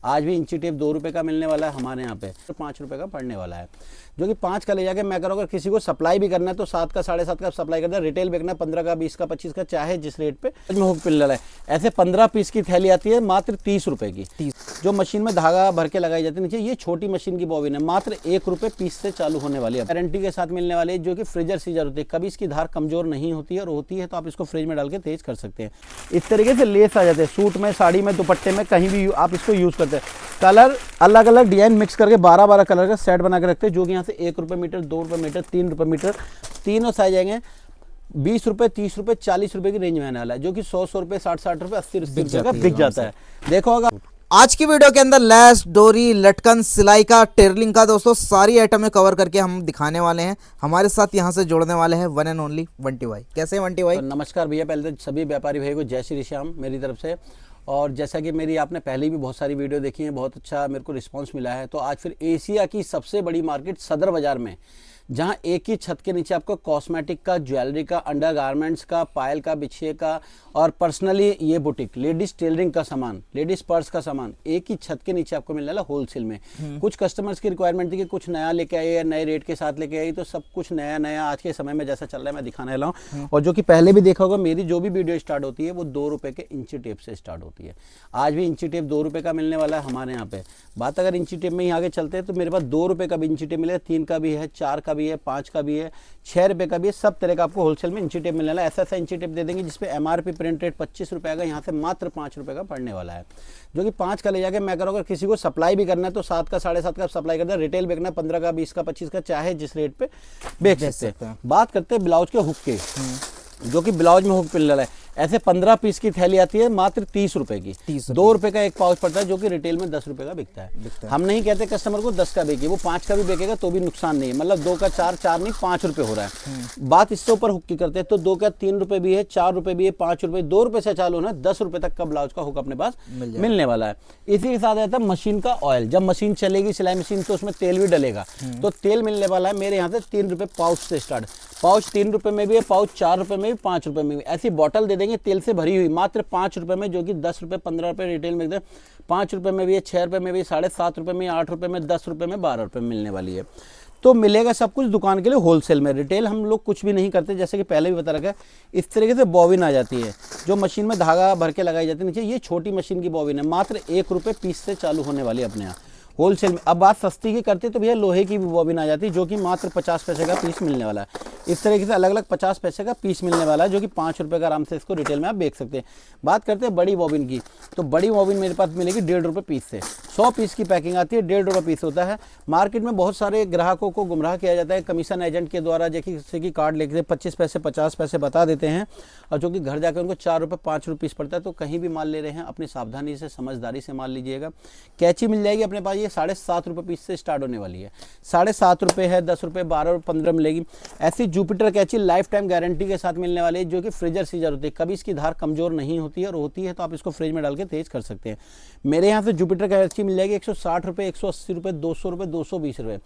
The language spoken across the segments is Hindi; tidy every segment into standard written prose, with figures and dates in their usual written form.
आज भी इंची टेप 2 रुपये का मिलने वाला है हमारे यहाँ पे, तो 5 रुपये का पड़ने वाला है, जो कि 5 का ले जाके मैं करूँ, अगर किसी को सप्लाई भी करना है तो 7 का 7.5 का सप्लाई करना है, रिटेल बेचना है 15 का 20 का 25 का, चाहे जिस रेट पे में हुक मिलने वाला है। ऐसे 15 पीस की थैली आती है मात्र 30 रुपये की, जो मशीन में धागा भर के लगाई जाती है नीचे। ये छोटी मशीन की बॉबिन है, मात्र 1 रुपये पीस से चालू होने वाली है, गारंटी के साथ मिलने वाली है, जो कि फ्रीजर सीजर होती है, कभी इसकी धार कमजोर नहीं होती है, और होती है तो आप इसको फ्रिज में डाल के तेज कर सकते हैं। इस तरीके से लेस आ जाते हैं, सूट में, साड़ी में, दुपट्टे में, कहीं भी आप इसको यूज करते हैं। कलर अलग अलग डिजाइन मिक्स करके 12-12 कलर का सेट बना के रखते हैं, जो कि यहाँ से 1 रुपये मीटर, 2 रुपये मीटर, 3 रुपये मीटर, तीनों साइज आएंगे 20 रुपये, 30 रुपये, 40 रुपये की रेंज में आने वाला है, जो कि 100 रुपये, 60 रुपये, 80 रुपये का बिक जाता है। देखो अगर आज की वीडियो के अंदर लेस, डोरी, लटकन, सिलाई का, टेरलिंग का दोस्तों सारी आइटमें कवर करके हम दिखाने वाले हैं। हमारे साथ यहाँ से जोड़ने वाले हैं वन एंड ओनली बंटी भाई। कैसे हैं बंटी भाई? तो नमस्कार भैया, पहले तो सभी व्यापारी भाई को जय श्री श्याम मेरी तरफ से। और जैसा कि मेरी आपने पहले भी बहुत सारी वीडियो देखी है, बहुत अच्छा मेरे को रिस्पांस मिला है, तो आज फिर एशिया की सबसे बड़ी मार्केट सदर बाजार में, जहां एक ही छत के नीचे आपको कॉस्मेटिक का, ज्वेलरी का, अंडर गारमेंट्स का, पायल का, बिछिए का, और पर्सनली ये बुटीक, लेडीज टेलरिंग का सामान, लेडीज पर्स का सामान एक ही छत के नीचे आपको मिलने वाला होलसेल में। कुछ कस्टमर्स की रिक्वायरमेंट थी कि कुछ नया लेके आइए या नए रेट के साथ लेके आई, तो सब कुछ नया नया आज के समय में जैसा चल रहा है मैं दिखाने वाला हूँ। और जो कि पहले भी देखा होगा, मेरी जो भी वीडियो स्टार्ट होती है वो 2 रुपये के इंची टेप से स्टार्ट होती है। आज भी इंची टेप 2 रुपये का मिलने वाला है हमारे यहाँ पे। बात अगर इंची टेप में ही आगे चलते हैं तो मेरे पास 2 रुपये का भी इंची टेप मिलेगा, 3 का भी है, 4 का भी है, 5 का भी है, 6 रुपये का भी है, सब तरह का आपको होलसेल में इंची टेप मिलने वाला है। ऐसा इंची टेप दे देंगे जिसपे MRP प्रिंट रेट 25 रुपये आएगा, यहाँ से मात्र 5 रुपये का पड़ने वाला है, जो कि 5 का ले जाके मैं करूँ, अगर किसी को सप्लाई भी करना है तो 7 का 7.5 का सप्लाई करना है, रिटेल बेचना है 15 का 20 का 25 का, चाहे जिस रेट पे बेच सकते हैं। बात करते हैं ब्लाउज के हुक के, जो कि ब्लाउज में हुक मिलने वाला है। ऐसे 15 पीस की थैली आती है मात्र 30 रुपए की, 2 रुपए का एक पाउच पड़ता है, जो कि रिटेल में 10 रुपए का बिकता है। हम नहीं कहते कस्टमर को 10 का बिके, वो 5 का भी बिकेगा तो भी नुकसान नहीं है, मतलब 2 का 4, 4 नहीं 5 रुपए हो रहा है। बात इससे ऊपर हुक की करते हैं तो 2 का 3 रुपए भी है, 4 रुपए भी है, 5 रुपए, 2 रुपए से चालू ना 10 रुपए तक का ब्लाउज का हुक अपने पास मिलने वाला है। इसी के साथ आता है मशीन का ऑयल। जब मशीन चलेगी सिलाई मशीन तो उसमें तेल भी डलेगा, तो तेल मिलने वाला है मेरे यहाँ से 3 रुपए पाउच से स्टार्ट। पाउच 3 रुपए में भी है, पाउच 4 रुपए में भी, 5 रुपए में भी। ऐसी बॉटल दे देंगे तेल से भरी हुई मात्र 5 रुपए में, जो कि 10 रुपए 15 रुपए रिटेल में देते, 5 रुपए में भी है, 6 रुपए में भी, 7.5 रुपए में, 8 रुपए में, 10 रुपए में, 12 रुपए में मिलने वाली है। तो मिलेगा सब कुछ दुकान के लिए होलसेल में। रिटेल हम लोग कुछ भी नहीं करते, जैसे कि पहले भी बता रखा है। इस तरीके से बॉबिन आ जाती है, जो मशीन में धागा भर के लगाई जाती है नीचे। ये छोटी मशीन की बॉबिन है, मात्र 1 रुपये पीस से चालू होने वाली है अपने यहाँ होलसेल में। अब बात सस्ती की करते तो भैया लोहे की भी बॉबिन आ जाती है, जो कि मात्र 50 पैसे का पीस मिलने वाला है। इस तरीके से अलग अलग 50 पैसे का पीस मिलने वाला है, जो कि 5 रुपये का आराम से इसको रिटेल में आप बेच सकते हैं। बात करते हैं बड़ी बॉबिन की, तो बड़ी बॉबिन मेरे पास मिलेगी 1.5 रुपये पीस से। 100 पीस की पैकिंग आती है, 1.5 रुपये पीस होता है। मार्केट में बहुत सारे ग्राहकों को गुमराह किया जाता है कमीशन एजेंट के द्वारा, जैसे कि कार्ड लेके 25 पैसे 50 पैसे बता देते हैं, और जो कि घर जाकर उनको 4 रुपये 5 रुपये पीस पड़ता है। तो कहीं भी माल ले रहे हैं अपनी सावधानी से, समझदारी से माल लीजिएगा। कैची मिल जाएगी अपने पास, ये 7.5 रुपये पीस से स्टार्ट होने वाली है। 7.5 रुपये है, 10 रुपये, 12 और 15 मिलेगी। ऐसी जुपिटर कैची लाइफ टाइम गारंटी के साथ मिलने वाली है, जो कि फ्रीजर सीजर होती है, कभी इसकी धार कमजोर नहीं होती है, और होती है तो आप इसको फ्रिज में डाल के तेज कर सकते हैं। मेरे यहाँ से जुपिटर कैची मिल जाएगी 160 रुपये, 180 रुपये, 200 रुपये, 220 रुपये,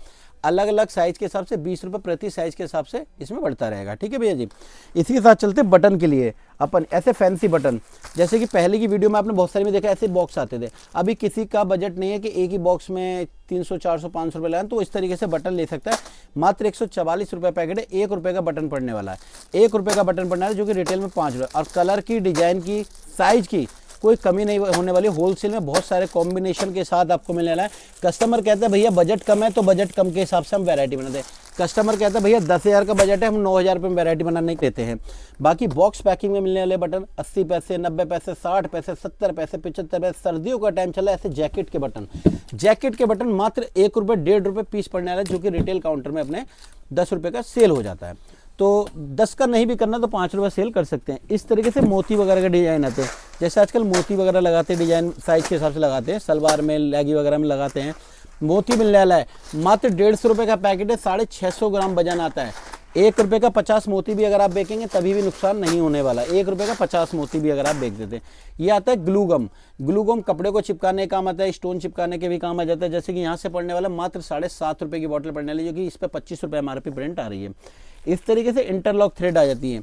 अलग अलग साइज के हिसाब से 20 रुपये प्रति साइज के हिसाब से इसमें बढ़ता रहेगा। ठीक है भैया जी। इसी के साथ चलते बटन के लिए, अपन ऐसे फैंसी बटन, जैसे कि पहले की वीडियो में आपने बहुत सारी में देखा ऐसे बॉक्स आते थे। अभी किसी का बजट नहीं है कि एक ही बॉक्स में 300, 400, 500 रुपये लाएं, तो इस तरीके से बटन ले सकता है। मात्र 144 रुपये पैकेट है, 1 रुपये का बटन पड़ने वाला है। 1 रुपये का बटन पड़ना है, जो कि रिटेल में 5 रुपये। और कलर की, डिजाइन की, साइज की कोई कमी नहीं होने वाली। होलसेल में बहुत सारे कॉम्बिनेशन के साथ आपको मिलने वाला है। कस्टमर कहता है भैया बजट कम है, तो बजट कम के हिसाब से हम वैरायटी बनाते हैं। कस्टमर कहता है भैया 10,000 का बजट है, हम 9,000 रुपये में वैरायटी बनाने देते हैं। बाकी बॉक्स पैकिंग में मिलने वाले बटन 80 पैसे, 90 पैसे, 60 पैसे, 70 पैसे, 75 पैसे। सर्दियों का टाइम चला, ऐसे जैकेट के बटन, जैकेट के बटन मात्र 1 रुपये 1.5 रुपये पीस पड़ने वाला है, जो कि रिटेल काउंटर में अपने 10 रुपये का सेल हो जाता है। तो 10 का नहीं भी करना तो 5 रुपये सेल कर सकते हैं। इस तरीके से मोती वगैरह का डिजाइन आते हैं, जैसे आजकल मोती वगैरह लगाते हैं, डिजाइन साइज के हिसाब से लगाते हैं, सलवार में, लेगी वगैरह में लगाते हैं। मोती मिलने वाला है, मात्र 150 रुपये का पैकेट है, 650 ग्राम वजन आता है। 1 रुपये का 50 मोती भी अगर आप बेचेंगे तभी भी नुकसान नहीं होने वाला। 1 रुपये का 50 मोती भी अगर आप बेच देते हैं। ये आता है ग्लू गम। ग्लू गम कपड़े को चिपकाने का काम आता है, स्टोन चिपकाने के भी काम आ जाता है। जैसे कि यहाँ से पड़ने वाला मात्र 7.5 रुपये की बोतल पड़ने वाली, जो कि इस पर 25 रुपये MRP प्रिंट आ रही है। इस तरीके से इंटरलॉक थ्रेड आ जाती है।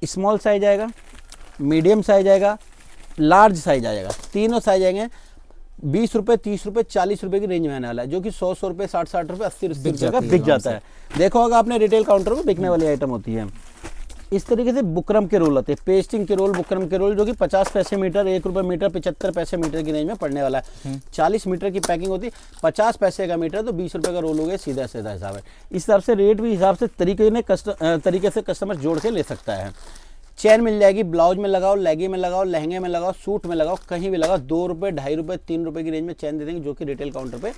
स्मॉल साइज आएगा, मीडियम साइज आएगा, लार्ज साइज आएगा, तीनों साइज आएंगे। 20 रुपए, 30 रुपए, 40 रुपए की रेंज में आने वाला है, जो कि 100 रुपए, 60 रुपए, 80 रुपए का बिक जाता है। देखो अगर आपने रिटेल काउंटर पर बिकने वाली आइटम होती है। इस तरीके से बुकरम के रोल होते हैं, पेस्टिंग के रोल, बुकरम के रोल, जो कि 50 पैसे मीटर, 1 रुपये मीटर, 75 पैसे मीटर की रेंज में पड़ने वाला है। 40 मीटर की पैकिंग होती है, 50 पैसे का मीटर, तो 20 रुपये का रोल हो गया, सीधा सीधा हिसाब है। इस हिसाब से रेट भी हिसाब से तरीके से कस्टमर जोड़ के ले सकता है। चैन मिल जाएगी, ब्लाउज में लगाओ, लेगी में लगाओ, लहंगे में लगाओ, सूट में लगाओ, कहीं भी लगाओ, 2 रुपये, 2.5 रुपये, 3 रुपये की रेंज में चैन दे देंगे, जो कि रिटेल काउंटर पे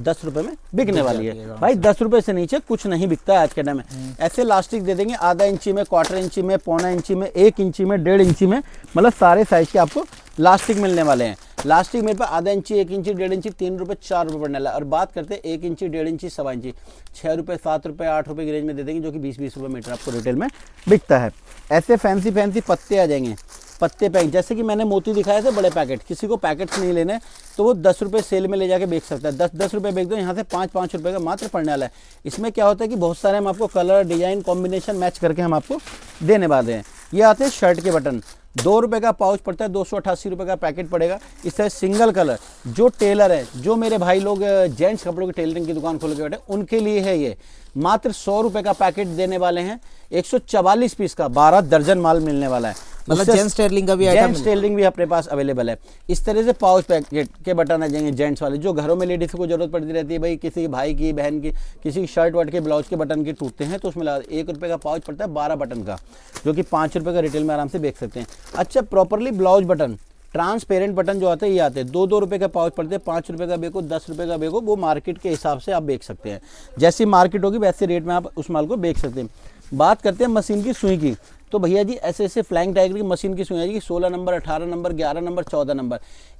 10 रुपये में बिकने वाली है। भाई 10 रुपये से नीचे कुछ नहीं बिकता है आज के टाइम में। ऐसे लास्टिक दे देंगे आधा इंची में, 1/4 इंची में, 1.25 इंची में, 1 इंची में, 1.5 इंची में, मतलब सारे साइज के आपको लास्टिक मिलने वाले हैं। लास्टिक मेरे पे आधा इंची, 1 इंची, 1.5 इंची, 3 रुपये, 4 रुपये पड़ने वाला है। और बात करते हैं 1 इंची, 1.5 इंची, 1.25 इंची, 6 रुपये, 7 रुपये, 8 रुपये की रेंज में दे देंगे, जो कि 20-20 रुपये मीटर आपको रिटेल में बिकता है। ऐसे फैंसी पत्ते आ जाएंगे, पत्ते पैक, जैसे कि मैंने मोती दिखाए थे बड़े पैकेट। किसी को पैकेट्स नहीं लेने तो वो 10 रुपये सेल में ले जाके बेच सकता है। 10-10 रुपये बेच दो, यहाँ से 5-5 रुपये का मात्र पड़ने वाला है। इसमें क्या होता है कि बहुत सारे हम आपको कलर, डिजाइन, कॉम्बिनेशन मैच करके हम आपको देने वाले हैं। ये आते हैं शर्ट के बटन, 2 रुपये का पाउच पड़ता है, 288 रुपये का पैकेट पड़ेगा। इस तरह सिंगल कलर, जो टेलर है, जो मेरे भाई लोग जेंट्स कपड़ों की टेलरिंग की दुकान खोल के बैठे, उनके लिए है ये। मात्र 100 रुपये का पैकेट देने वाले हैं, 144 पीस का 12 दर्जन माल मिलने वाला है। मतलब जेंट्स टेलरिंग का भी जेंट्स टेलरिंग भी अपने पास अवेलेबल है। इस तरह से पाउच पैकेट के बटन आ जाएंगे जेंट्स वाले, जो घरों में लेडीज को जरूरत पड़ती रहती है, भाई किसी भाई की, बहन की, किसी की शर्ट वर्ट के, ब्लाउज के बटन के टूटते हैं, तो उसमें 1 रुपये का पाउच पड़ता है 12 बटन का, जो कि 5 रुपये का रिटेल में आराम से बेच सकते हैं। अच्छा, properly blouse button, transparent button जो आते हैं, ये आते हैं 2-2 रुपये का पाउच पड़ते हैं, 5 रुपये का बेको, 10 रुपये का बेको, वो मार्केट के हिसाब से आप बेच सकते हैं। जैसी मार्केट होगी वैसे रेट में आप उस माल को बेच सकते हैं। बात करते हैं मशीन की सुई की, तो भैया जी ऐसे फ्लाइंग टाइगर की मशीन की सुई आएगी, 16 नंबर, 18 नंबर, 11 नंबर, 14 नंबर।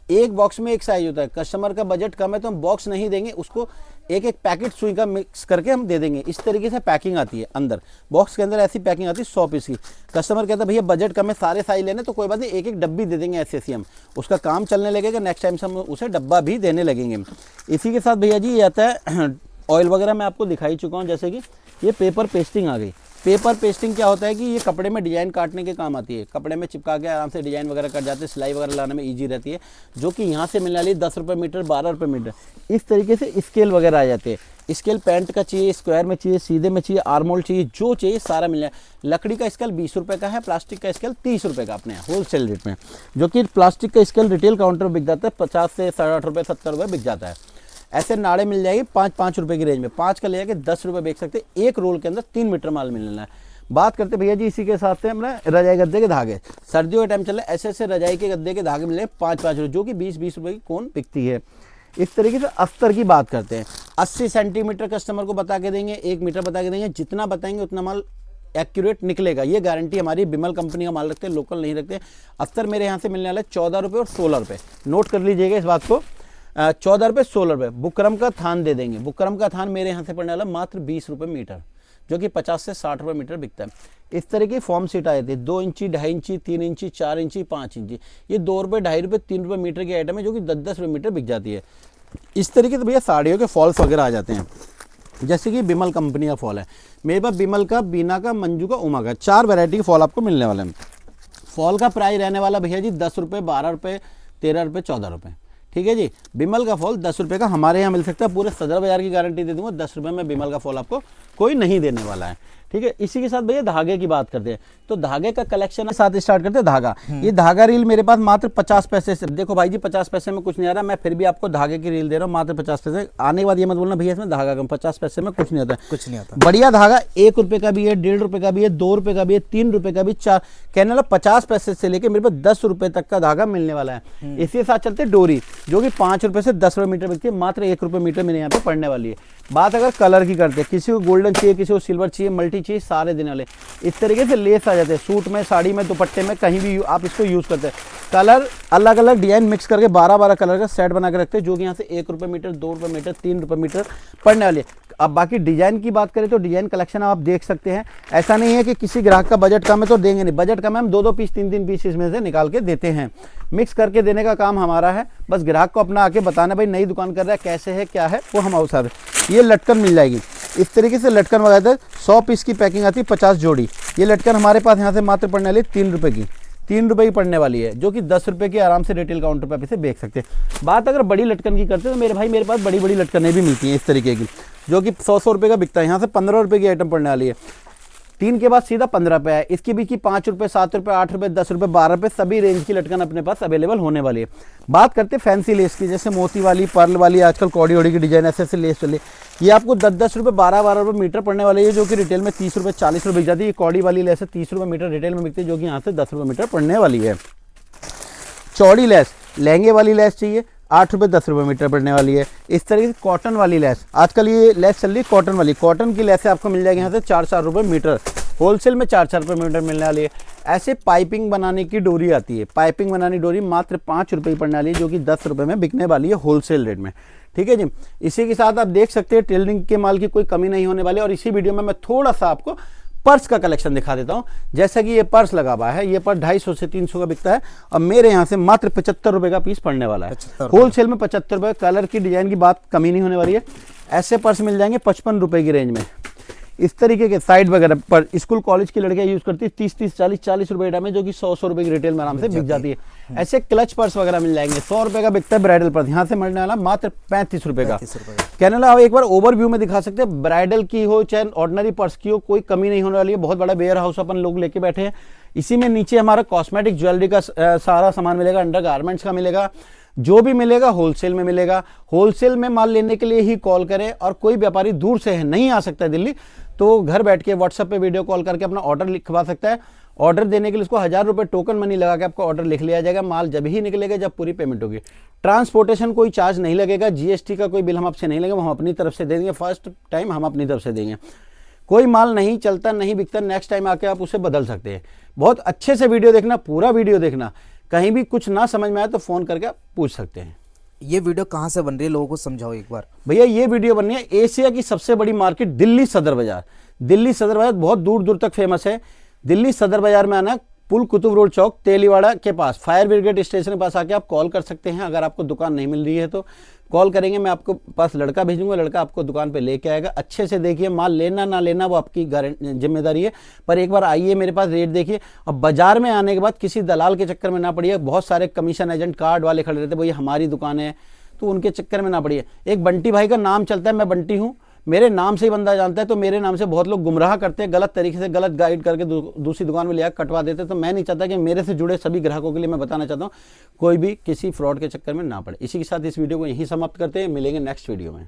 एक बॉक्स में एक साइज होता है। कस्टमर का बजट कम है तो हम बॉक्स नहीं देंगे, उसको एक पैकेट सुई का मिक्स करके हम दे देंगे। इस तरीके से पैकिंग आती है अंदर, बॉक्स के अंदर ऐसी पैकिंग आती है 100 पीस की। कस्टमर कहता है भैया बजट कम है, सारे साइज लेने, तो कोई बात नहीं, एक डब्बी दे देंगे ऐसे हम, उसका काम चलने लगेगा। नेक्स्ट टाइम से हम उसे डब्बा भी देने लगेंगे। इसी के साथ भैया जी ये आता है ऑयल वगैरह, मैं आपको दिखाई चुका हूँ। जैसे कि ये पेपर पेस्टिंग आ गई। पेपर पेस्टिंग क्या होता है कि ये कपड़े में डिजाइन काटने के काम आती है, कपड़े में चिपका के आराम से डिजाइन वगैरह कट जाते हैं, सिलाई वगैरह लाने में इजी रहती है, जो कि यहाँ से मिलने वाली 10 रुपये मीटर, 12 रुपये मीटर। इस तरीके से स्केल वगैरह आ जाते हैं। स्केल पैंट का चाहिए, स्क्वायर में चाहिए, सीधे में चाहिए, आर्मोल चाहिए, जो चाहिए सारा मिल जाए। लकड़ी का स्केल 20 रुपये का है, प्लास्टिक का स्केल 30 रुपये का अपने होलसेल रेट में, जो कि प्लास्टिक का स्केल रिटेल काउंटर में बिक जाता है 50 से 60 रुपये, 70 रुपये बिक जाता है। ऐसे नाड़े मिल जाएगी 5-5 रुपये की रेंज में, 5 का ले जाके 10 रुपये बेच सकते हैं। एक रोल के अंदर 3 मीटर माल मिलना है। बात करते भैया जी इसी के साथ से हमने रजाई गद्दे के धागे, सर्दियों का टाइम चल रहा है, ऐसे रजाई के गद्दे के धागे मिले 5-5 रुपये, जो कि 20-20 रुपये की कौन बिकती है। इस तरीके से अस्तर की बात करते हैं, 80 सेंटीमीटर कस्टमर को बता के देंगे, 1 मीटर बता के देंगे, जितना बताएंगे उतना माल एक्यूरेट निकलेगा। ये गारंटी हमारी, बिमल कंपनी का माल रखते हैं, लोकल नहीं रखते। अस्तर मेरे यहाँ से मिलने वाला है 14 रुपये और 16 रुपये, नोट कर लीजिएगा इस बात को। 14 रुपये, 16 रुपये। बुकरम का थान दे देंगे, बुकरम का थान मेरे यहाँ से पड़ने वाला मात्र 20 रुपये मीटर, जो कि 50 से 60 रुपये मीटर बिकता है। इस तरह की फॉर्म सीट आ जाती है 2 इंची, 2.5 इंची, 3 इंची, 4 इंची, 5 इंची। ये 2 रुपये, 2.5 रुपये, 3 रुपये मीटर की आइटम है, जो कि 10-10 रुपये मीटर बिक जाती है। इस तरीके से भैया साड़ियों के फॉल्स वगैरह आ जाते हैं, जैसे कि बिमल कंपनी का फॉल है मेरे पास, बिमल का, बीना का, मंजू का, उमा का, 4 वैरायटी के फॉल आपको मिलने वाले हैं। फॉल का प्राइस रहने वाला भैया जी 10 रुपये, 12 रुपये, 13 रुपये, 14 रुपये, ठीक है जी। बिमल का फॉल 10 रुपये का हमारे यहाँ मिल सकता है, पूरे सदर बाजार की गारंटी दे दूंगा, 10 रुपये में बिमल का फॉल आपको कोई नहीं देने वाला है, ठीक है। इसी के साथ भैया धागे की बात करते हैं, तो धागे का कलेक्शन के साथ स्टार्ट करते हैं। धागा, ये धागा रील मेरे पास मात्र 50 पैसे से, देखो भाई जी 50 पैसे में कुछ नहीं आ रहा, मैं फिर भी आपको धागे की रील दे रहा हूँ मात्र 50 पैसे। आने के बाद ये मत बोलना भैया इसमें धागा कम, 50 पैसे में कुछ नहीं आता, कुछ नहीं आता। बढ़िया धागा 1 रुपये का भी है, 1.5 रुपये का भी है, 2 रुपये का भी है, 3 रुपये का भी, 4, कहने वाला 50 पैसे से लेके मेरे पास 10 रुपये तक का धागा मिलने वाला है। इसी के साथ चलते डोरी, जो कि 5 रुपये से 10 रुपये मीटर बिकती है, मात्र 1 रुपये मीटर मेरे यहाँ पे पड़ने वाली है। बात अगर कलर की करते हैं, किसी को गोल्डन चाहिए, किसी को सिल्वर चाहिए, मल्टी चाहिए, सारे देने वाले। इस तरीके से लेस आ जाते हैं, सूट में, साड़ी में, दुपट्टे में, कहीं भी आप इसको यूज करते हैं। कलर अलग अलग डिजाइन मिक्स करके 12-12 कलर का सेट बना के रखते हैं, जो कि यहाँ से 1 रुपये मीटर, 2 रुपये मीटर, 3 रुपये मीटर पड़ने वाली है। अब बाकी डिजाइन की बात करें तो डिजाइन कलेक्शन आप देख सकते हैं। ऐसा नहीं है कि किसी ग्राहक का बजट कम है तो देंगे नहीं, बजट कम है हम 2-2 पीस, 3-3 पीस इसमें से निकाल के देते हैं, मिक्स करके देने का काम हमारा है। बस ग्राहक को अपना आके बताना भाई नई दुकान कर रहा है, कैसे है, क्या है, वो हम अवसर। ये लटकन मिल जाएगी, इस तरीके से लटकन वगैरह 100 पीस की पैकिंग आती है, 50 जोड़ी। ये लटकन हमारे पास यहाँ से मात्र पड़ने वाली 3 रुपये की, ₹3 की पड़ने वाली है, जो कि ₹10 की आराम से रिटेल काउंटर पर आप इसे बेच सकते हैं। बात अगर बड़ी लटकन की करते हैं तो मेरे भाई मेरे पास बड़ी बड़ी लटकनें भी मिलती हैं इस तरीके की, जो कि 100 रुपये का बिकता है। यहाँ से ₹15 की आइटम पड़ने वाली है। 3 के बाद सीधा 15 पे है। इसके बीच की ₹5, ₹7, ₹8, ₹10, ₹12 सभी रेंज की लटकन अपने पास अवेलेबल होने वाली है। बात करते हैं फैंसी लेस की, जैसे मोती वाली, पर्ल वाली, आजकल कौड़ी ओड़ी की डिजाइन ऐसे लेस चली, ये आपको ₹10, ₹12 मीटर पड़ने वाली है, जो कि रिटेल में ₹30, ₹40 बिक जाती है। ये कौड़ी वाली लेस है, ₹30 मीटर रिटेल में बिकती है, जो कि यहाँ से ₹10 मीटर पड़ने वाली है। चौड़ी लेस, लहंगे वाली लेस चाहिए, ₹8, ₹10 मीटर पड़ने वाली है। इस तरीके से कॉटन वाली लेस, आजकल ये लेस चल रही है कॉटन वाली, कॉटन की लेस आपको मिल जाएगी यहाँ से ₹4 मीटर, होलसेल में ₹4 मीटर मिलने वाली है। ऐसे पाइपिंग बनाने की डोरी आती है, पाइपिंग बनाने डोरी मात्र ₹5 की पड़ने वाली है, जो कि ₹10 में बिकने वाली है होलसेल रेट में। ठीक है जी। इसी के साथ आप देख सकते हैं टेलरिंग के माल की कोई कमी नहीं होने वाली। और इसी वीडियो में मैं थोड़ा सा आपको पर्स का कलेक्शन दिखा देता हूं। जैसा कि ये पर्स लगा हुआ है, ये पर्स 250 से 300 का बिकता है और मेरे यहाँ से मात्र ₹75 का पीस पड़ने वाला है। होलसेल में ₹75। कलर की डिजाइन की बात कमी नहीं होने वाली है। ऐसे पर्स मिल जाएंगे ₹55 की रेंज में। इस तरीके के साइड वगैरह पर स्कूल कॉलेज की लड़कियां यूज करती है, 30, 40 रुपए आइटम है, जो कि 100 रुपए की रिटेल में आराम से बिक जाती है। ऐसे क्लच पर्स वगैरह मिल जाएंगे, ₹100 का बिकता है ब्राइडल पर्स, यहाँ से मिलने वाला मात्र ₹35 का। कहने वाला आप एक बार ओवरव्यू में दिखा सकते हैं, ब्राइडल की हो चाहे ऑर्डिनरी पर्स की हो, कोई कमी नहीं होने वाली है। बहुत बड़ा वेयर हाउस अपन लोग लेके बैठे हैं। इसी में नीचे हमारा कॉस्मेटिक ज्वेलरी का सारा सामान मिलेगा, अंडर गारमेंट्स का मिलेगा, जो भी मिलेगा होलसेल में मिलेगा। होलसेल में माल लेने के लिए ही कॉल करें। और कोई व्यापारी दूर से नहीं आ सकता है दिल्ली, तो घर बैठ के व्हाट्सएप पे वीडियो कॉल करके अपना ऑर्डर लिखवा सकता है। ऑर्डर देने के लिए उसको ₹1000 टोकन मनी लगा के आपका ऑर्डर लिख लिया जाएगा। माल जब ही निकलेगा जब पूरी पेमेंट होगी। ट्रांसपोर्टेशन कोई चार्ज नहीं लगेगा, जीएसटी का कोई बिल हम आपसे नहीं लगेगा, हम अपनी तरफ से दे देंगे। फर्स्ट टाइम हम अपनी तरफ से देंगे। कोई माल नहीं चलता, नहीं बिकता, नेक्स्ट टाइम आके आप उसे बदल सकते हैं। बहुत अच्छे से वीडियो देखना, पूरा वीडियो देखना। कहीं भी कुछ ना समझ में आए तो फोन करके आप पूछ सकते हैं। ये वीडियो कहाँ से बन रही है, लोगों को समझाओ एक बार। भैया ये वीडियो बन रही है एशिया की सबसे बड़ी मार्केट दिल्ली सदर बाजार। दिल्ली सदर बाजार बहुत दूर दूर तक फेमस है। दिल्ली सदर बाजार में आना, पुल कुतुब रोड चौक तेलीवाड़ा के पास फायर ब्रिगेड स्टेशन के पास आके आप कॉल कर सकते हैं। अगर आपको दुकान नहीं मिल रही है तो कॉल करेंगे, मैं आपको पास लड़का भेजूंगा, लड़का आपको दुकान पे लेके आएगा। अच्छे से देखिए, माल लेना ना लेना वो आपकी जिम्मेदारी है, पर एक बार आइए मेरे पास, रेट देखिए। और बाजार में आने के बाद किसी दलाल के चक्कर में ना पड़िए। बहुत सारे कमीशन एजेंट कार्ड वाले खड़े रहते, भैया हमारी दुकान है, तो उनके चक्कर में ना पड़िए। एक बंटी भाई का नाम चलता है, मैं बंटी हूँ, मेरे नाम से ही बंदा जानता है, तो मेरे नाम से बहुत लोग गुमराह करते हैं, गलत तरीके से गलत गाइड करके दूसरी दुकान में ले आकर कटवा देते हैं। तो मैं नहीं चाहता कि मेरे से जुड़े सभी ग्राहकों के लिए मैं बताना चाहता हूँ, कोई भी किसी फ्रॉड के चक्कर में ना पड़े। इसी के साथ इस वीडियो को यहीं समाप्त करते हैं, मिलेंगे नेक्स्ट वीडियो में।